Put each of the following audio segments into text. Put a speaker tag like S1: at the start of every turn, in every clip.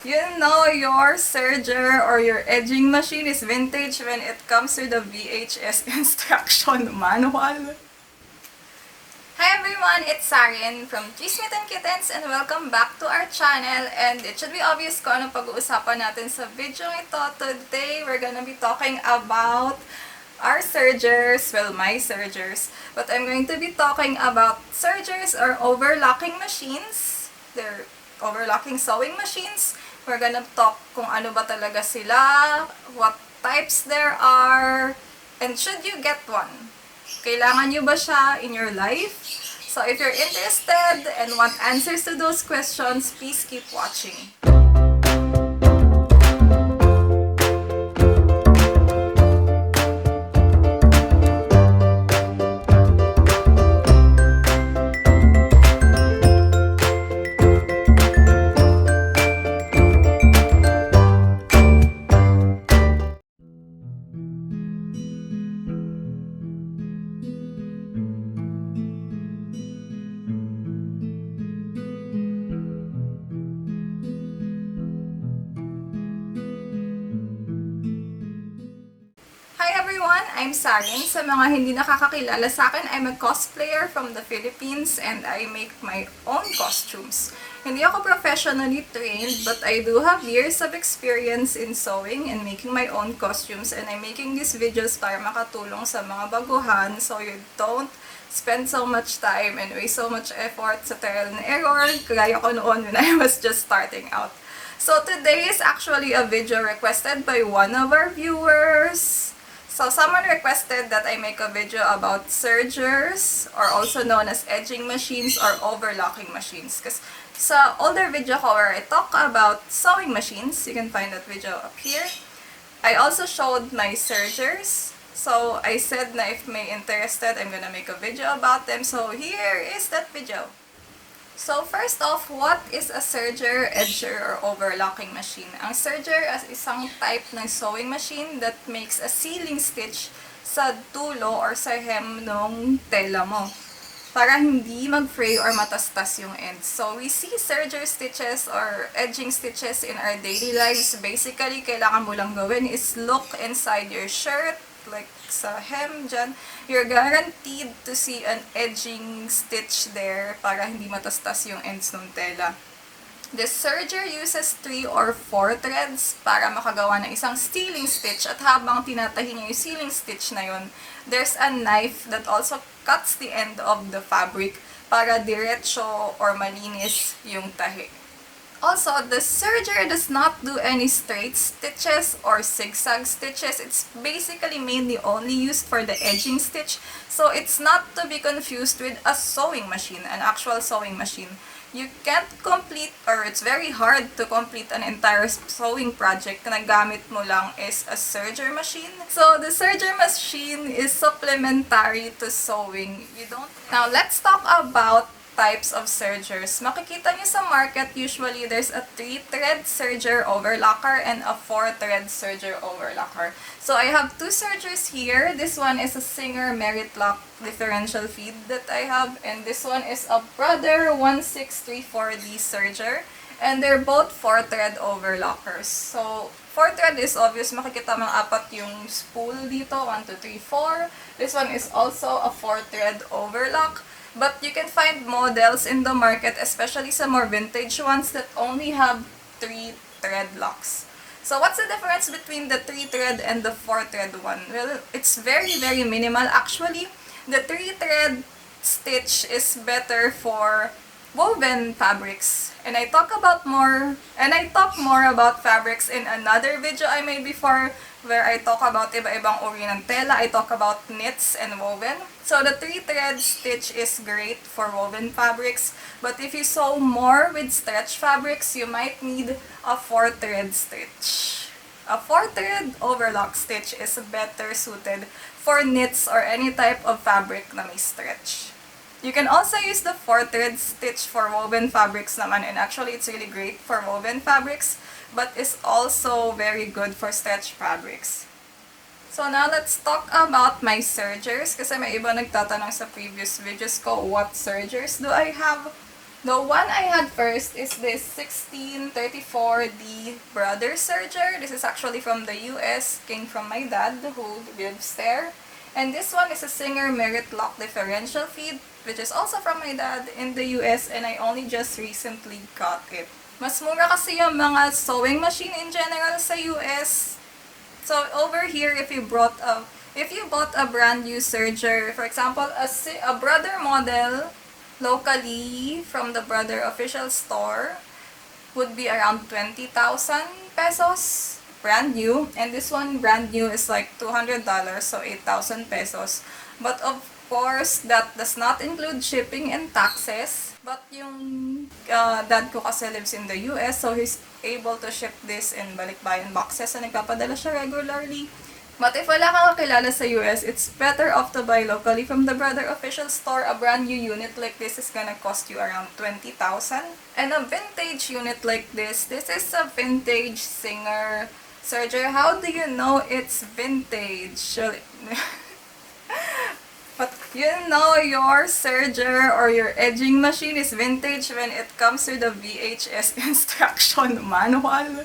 S1: You know your serger or your edging machine is vintage when it comes to the VHS instruction manual. Hi everyone, it's Xarin from Smitten Kittens and welcome back to our channel. And it should be obvious kung anong pag-uusapan natin sa video ito. Today, we're gonna be talking about our sergers, well, my sergers. But I'm going to be talking about sergers or overlocking machines. They're overlocking sewing machines. We're gonna talk kung ano ba talaga sila, what types there are, and should you get one? Kailangan nyo ba siya in your life? So if you're interested and want answers to those questions, please keep watching. Hi everyone! I'm Xarin. Sa mga hindi nakakakilala sa akin, I'm a cosplayer from the Philippines and I make my own costumes. Hindi ako professionally trained but I do have years of experience in sewing and making my own costumes, and I'm making these videos para makatulong sa mga baguhan so you don't spend so much time and waste so much effort sa trial and error kagaya ko noon when I was just starting out. So today is actually a video requested by one of our viewers. So someone requested that I make a video about sergers, or also known as edging machines or overlocking machines. Because sa older video ko where I talk about sewing machines, you can find that video up here, I also showed my sergers. So I said na if may interested, I'm gonna make a video about them. So here is that video. So first off, what is a serger, edger, or overlocking machine? Ang serger is isang type ng sewing machine that makes a sealing stitch sa dulo or sa hem ng tela mo para hindi mag-fray or matastas yung ends. So we see serger stitches or edging stitches in our daily lives. Basically, kailangan mo lang gawin is look inside your shirt, like sa hem dyan, you're guaranteed to see an edging stitch there para hindi matastas yung ends ng tela. The serger uses 3 or 4 threads para makagawa ng isang sealing stitch, at habang tinatahi niya yung sealing stitch na yun, there's a knife that also cuts the end of the fabric para diretso or malinis yung tahi. Also, the serger does not do any straight stitches or zigzag stitches. It's basically mainly only used for the edging stitch. So it's not to be confused with a sewing machine, an actual sewing machine. You can't complete, or it's very hard to complete an entire sewing project na gamit mo lang is a serger machine. So the serger machine is supplementary to sewing. Now let's talk about types of sergers. Makikita niyo sa market, usually there's a 3-thread serger overlocker and a 4-thread serger overlocker. So I have 2 sergers here. This one is a Singer Merit Lock differential feed that I have, and this one is a Brother 1634D serger, and they're both 4-thread overlockers. So 4-thread is obvious, makikita mga apat yung spool dito, 1, 2, 3, 4. This one is also a 4-thread overlock. But you can find models in the market, especially sa more vintage ones, that only have 3-thread locks. So what's the difference between the 3-thread and the 4-thread one? Well, it's very, very minimal. Actually, the 3-thread stitch is better for woven fabrics. And I talk more about fabrics in another video I made before, where I talk about iba-ibang uri ng tela. I talk about knits and woven. So the 3-thread stitch is great for woven fabrics, but if you sew more with stretch fabrics, you might need a 4-thread stitch. A 4-thread overlock stitch is better suited for knits or any type of fabric na may stretch. You can also use the 4-thread stitch for woven fabrics naman, and actually it's really great for woven fabrics, but is also very good for stretch fabrics. So now let's talk about my sergers, kasi may iba nagtatanong sa previous videos ko, what sergers do I have? The one I had first is this 1634D Brother Serger. This is actually from the US, came from my dad who lives there. And this one is a Singer Merit Lock Differential Feed, which is also from my dad in the US, and I only just recently got it. Mas mura kasi yung mga sewing machine in general sa US. So over here, if you bought a brand new serger, for example, a Brother model locally from the Brother official store would be around 20,000 pesos brand new, and this one brand new is like $200, so 8,000 pesos. But of course, that does not include shipping and taxes. But yung dad ko kasi lives in the US, so he's able to ship this in balikbayan boxes, so nagpapadala siya regularly. But if wala kang kakilala sa US, it's better off to buy locally from the Brother official store. A brand new unit like this is gonna cost you around 20,000. And a vintage unit like this is a vintage Singer Serger. How do you know it's vintage? But you know your serger or your edging machine is vintage when it comes with the VHS instruction manual.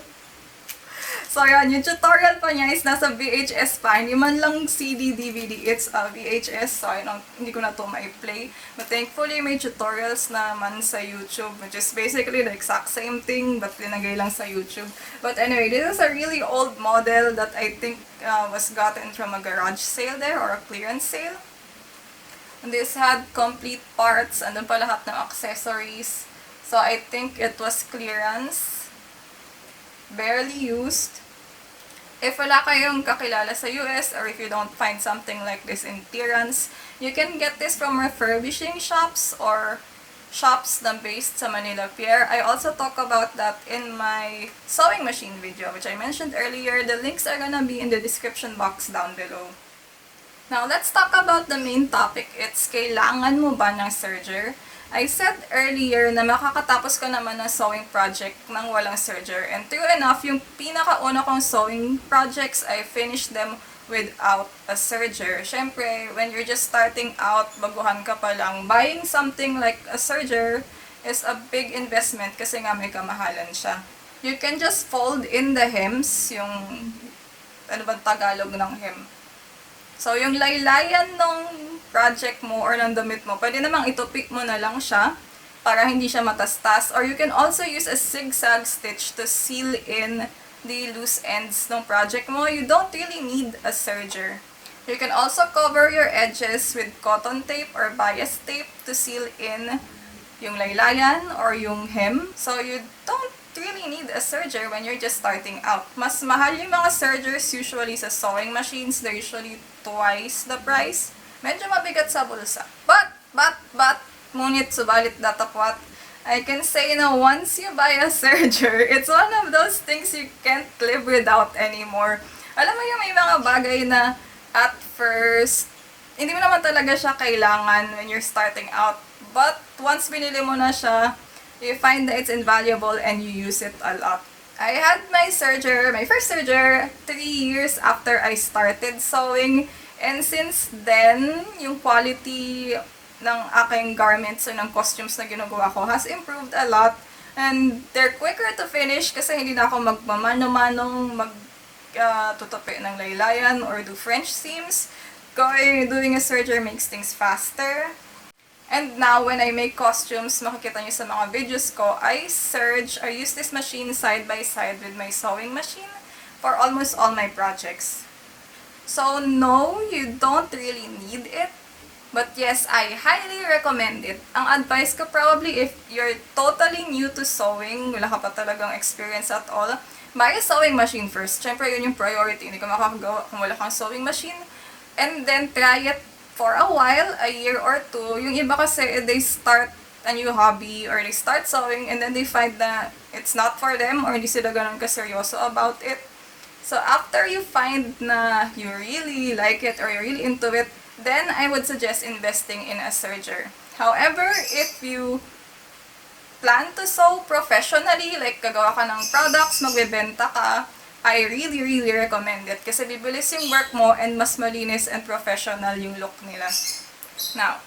S1: So yan, yung tutorial pa niya is nasa VHS pa, hindi man lang CD, DVD, it's a VHS, so hindi ko na to ma-play. But thankfully, may tutorials naman sa YouTube, which is basically the exact same thing, but linagay lang sa YouTube. But anyway, this is a really old model that I think was gotten from a garage sale there, or a clearance sale. And this had complete parts, andun pa lahat ng accessories. So I think it was clearance, barely used. If wala kayong kakilala sa US, or if you don't find something like this in clearance, you can get this from refurbishing shops or shops na based sa Manila Pier. I also talk about that in my sewing machine video, which I mentioned earlier. The links are gonna be in the description box down below. Now, let's talk about the main topic. It's kailangan mo ba ng serger? I said earlier na makakatapos ka naman ng sewing project nang walang serger. And true enough, yung pinakauna kong sewing projects, I finished them without a serger. Siyempre, when you're just starting out, baguhan ka pa lang, buying something like a serger is a big investment kasi nga may kamahalan siya. You can just fold in the hems, yung, ano ba Tagalog ng hem? So, yung laylayan ng project mo or ng damit mo, pwede namang itupik mo na lang siya para hindi siya matastas. Or you can also use a zigzag stitch to seal in the loose ends ng project mo. You don't really need a serger. You can also cover your edges with cotton tape or bias tape to seal in yung laylayan or yung hem. So, you don't really need a serger when you're just starting out. Mas mahal yung mga sergers usually sa sewing machines. They're usually twice the price. Medyo mabigat sa bulsa. But, ngunit subalit datapwat, I can say na once you buy a serger, it's one of those things you can't live without anymore. Alam mo yung may mga bagay na at first, hindi mo naman talaga siya kailangan when you're starting out. But once binili mo na siya, you find that it's invaluable and you use it a lot. I had my first serger, 3 years after I started sewing. And since then, yung quality ng aking garments o ng costumes na ginagawa ko has improved a lot. And they're quicker to finish kasi hindi na ako magmamano-manong tutupi ng laylayan or do French seams. Doing a serger makes things faster. And now, when I make costumes, makikita nyo sa mga videos ko, I use this machine side by side with my sewing machine for almost all my projects. So, no, you don't really need it. But yes, I highly recommend it. Ang advice ko probably, if you're totally new to sewing, wala ka pa talagang experience at all, buy a sewing machine first. Siyempre, yun yung priority. Hindi ka makakagawa kung wala kang sewing machine. And then, try it for a while, a year or two. Yung iba kasi, they start a new hobby or they start sewing and then they find that it's not for them or hindi sila ganun kaseryoso about it. So after you find na you really like it or you're really into it, then I would suggest investing in a serger. However, if you plan to sew professionally, like gagawa ka ng products, magbebenta ka, I really recommend it kasi bibilis yung work mo and mas malinis and professional yung look nila. Now,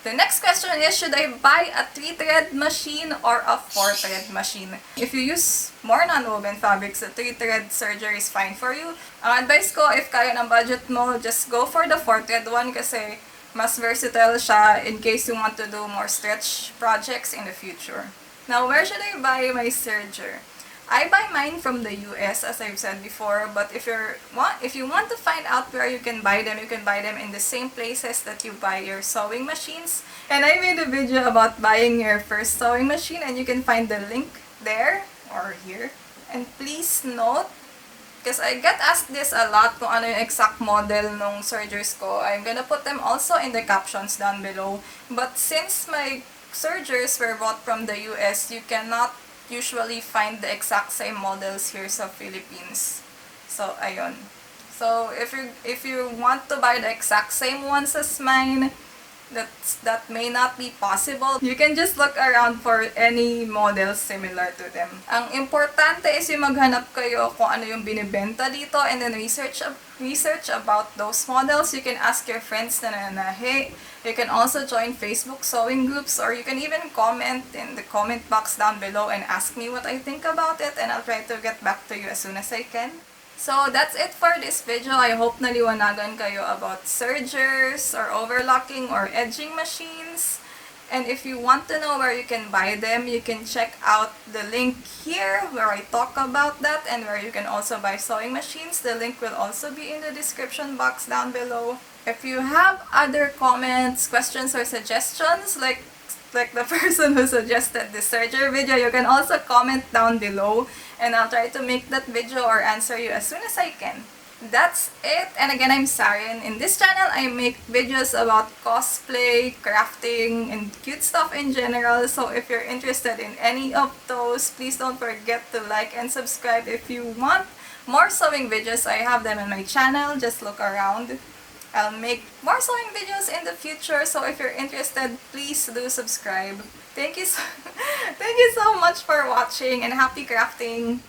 S1: The next question is, should I buy a 3-thread machine or a 4-thread machine? If you use more non-woven fabrics, a 3-thread serger is fine for you. Ang advice ko, if kaya ng budget mo, just go for the 4-thread one kasi mas versatile siya in case you want to do more stretch projects in the future. Now, where should I buy my serger? I buy mine from the US, as I've said before, but if you want to find out where you can buy them in the same places that you buy your sewing machines. And I made a video about buying your first sewing machine, and you can find the link there or here. And please note, because I get asked this a lot kung ano yung exact model ng sergers ko, I'm gonna put them also in the captions down below. But since my sergers were bought from the US, you cannot usually find the exact same models here sa Philippines. So, ayun. So, if you want to buy the exact same ones as mine, that may not be possible. You can just look around for any models similar to them. Ang importante is yung maghanap kayo kung ano yung binibenta dito and then research about those models. You can ask your friends na hey, you can also join Facebook sewing groups, or you can even comment in the comment box down below and ask me what I think about it, and I'll try to get back to you as soon as I can. So that's it for this video. I hope naliwanagan kayo about sergers or overlocking or edging machines. And if you want to know where you can buy them, you can check out the link here where I talk about that and where you can also buy sewing machines. The link will also be in the description box down below. If you have other comments, questions, or suggestions, like the person who suggested the serger video, you can also comment down below and I'll try to make that video or answer you as soon as I can. That's it. And again, I'm Xarin. In this channel, I make videos about cosplay, crafting, and cute stuff in general. So if you're interested in any of those, please don't forget to like and subscribe. If you want more sewing videos, I have them on my channel. Just look around. I'll make more sewing videos in the future, so if you're interested, please do subscribe. Thank you so much for watching, and happy crafting!